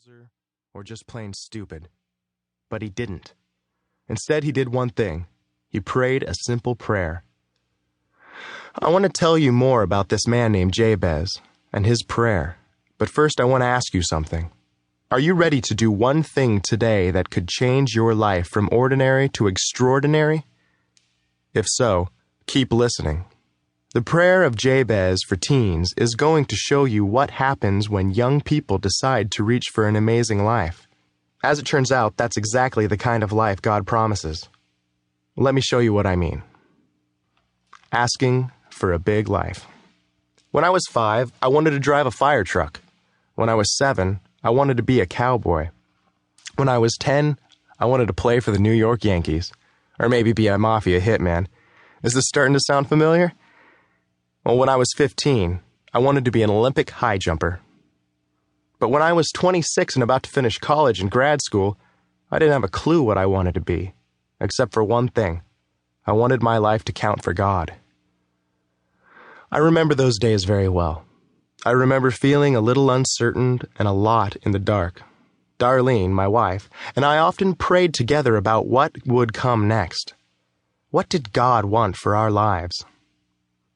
loser, or just plain stupid. But he didn't. Instead, he did one thing. He prayed a simple prayer. I want to tell you more about this man named Jabez and his prayer. But first, I want to ask you something. Are you ready to do one thing today that could change your life from ordinary to extraordinary? If so, keep listening. The prayer of Jabez for teens is going to show you what happens when young people decide to reach for an amazing life. As it turns out, that's exactly the kind of life God promises. Let me show you what I mean. Asking for a big life. When I was 5, I wanted to drive a fire truck. When I was 7, I wanted to be a cowboy. When I was 10, I wanted to play for the New York Yankees. Or maybe be a mafia hitman. Is this starting to sound familiar? Well, when I was 15, I wanted to be an Olympic high jumper. But when I was 26 and about to finish college and grad school, I didn't have a clue what I wanted to be, except for one thing. I wanted my life to count for God. I remember those days very well. I remember feeling a little uncertain and a lot in the dark. Darlene, my wife, and I often prayed together about what would come next. What did God want for our lives?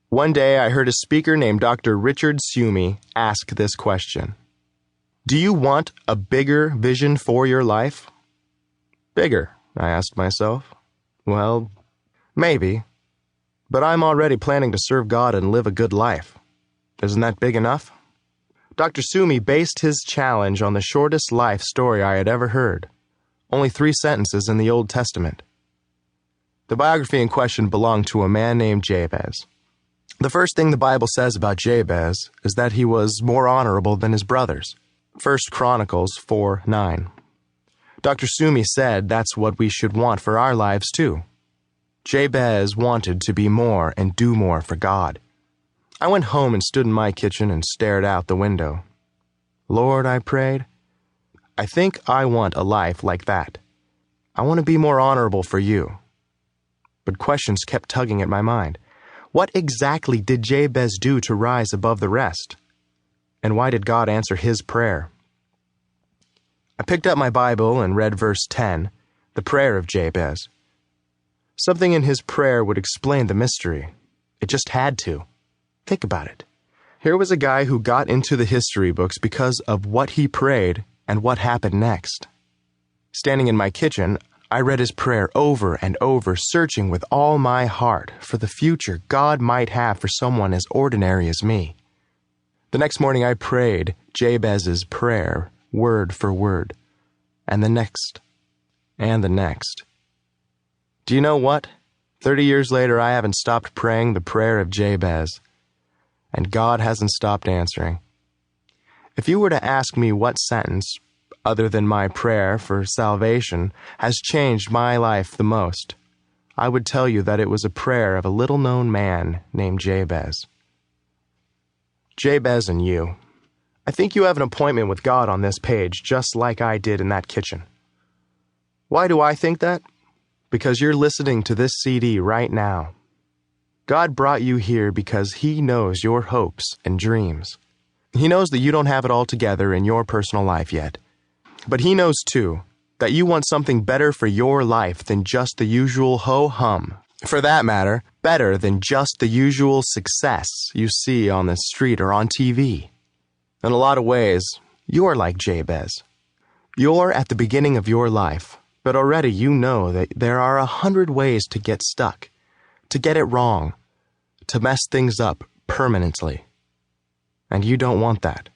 One day I heard a speaker named Dr. Richard Sumi ask this question. Do you want a bigger vision for your life? Bigger, I asked myself. Well, maybe. But I'm already planning to serve God and live a good life. Isn't that big enough? Dr. Sumi based his challenge on the shortest life story I had ever heard. Only 3 sentences in the Old Testament. The biography in question belonged to a man named Jabez. The first thing the Bible says about Jabez is that he was more honorable than his brothers. 1 Chronicles 4:9. Dr. Sumi said that's what we should want for our lives too. Jabez wanted to be more and do more for God. I went home and stood in my kitchen and stared out the window. Lord, I prayed, I think I want a life like that. I want to be more honorable for you. But questions kept tugging at my mind. What exactly did Jabez do to rise above the rest? And why did God answer his prayer? I picked up my Bible and read verse 10, the prayer of Jabez. Something in his prayer would explain the mystery. It just had to. Think about it. Here was a guy who got into the history books because of what he prayed and what happened next. Standing in my kitchen, I read his prayer over and over, searching with all my heart for the future God might have for someone as ordinary as me. The next morning I prayed Jabez's prayer, word for word, and the next, and the next. Do you know what? 30 years later, I haven't stopped praying the prayer of Jabez, and God hasn't stopped answering. If you were to ask me what sentence, other than my prayer for salvation, has changed my life the most, I would tell you that it was a prayer of a little-known man named Jabez. Jabez and you. I think you have an appointment with God on this page, just like I did in that kitchen. Why do I think that? Because you're listening to this CD right now. God brought you here because He knows your hopes and dreams. He knows that you don't have it all together in your personal life yet. But He knows, too, that you want something better for your life than just the usual ho-hum. For that matter, better than just the usual success you see on the street or on TV. In a lot of ways, you're like Jabez. You're at the beginning of your life, but already you know that there are 100 ways to get stuck, to get it wrong, to mess things up permanently. And you don't want that.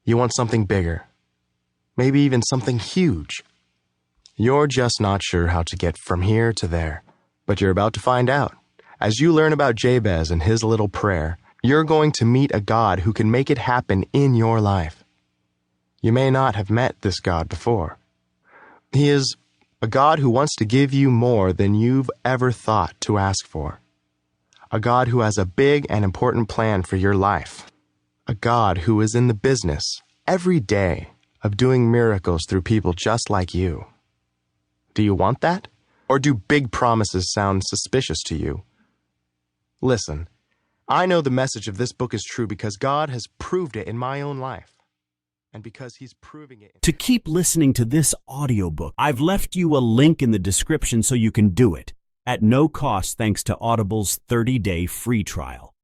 You want something bigger. Maybe even something huge. You're just not sure how to get from here to there, but you're about to find out. As you learn about Jabez and his little prayer, you're going to meet a God who can make it happen in your life. You may not have met this God before. He is a God who wants to give you more than you've ever thought to ask for. A God who has a big and important plan for your life. A God who is in the business every day of doing miracles through people just like you. Do you want that? Or do big promises sound suspicious to you? Listen, I know the message of this book is true because God has proved it in my own life. And because he's proving it. To keep listening to this audiobook, I've left you a link in the description so you can do it at no cost thanks to Audible's 30-day free trial.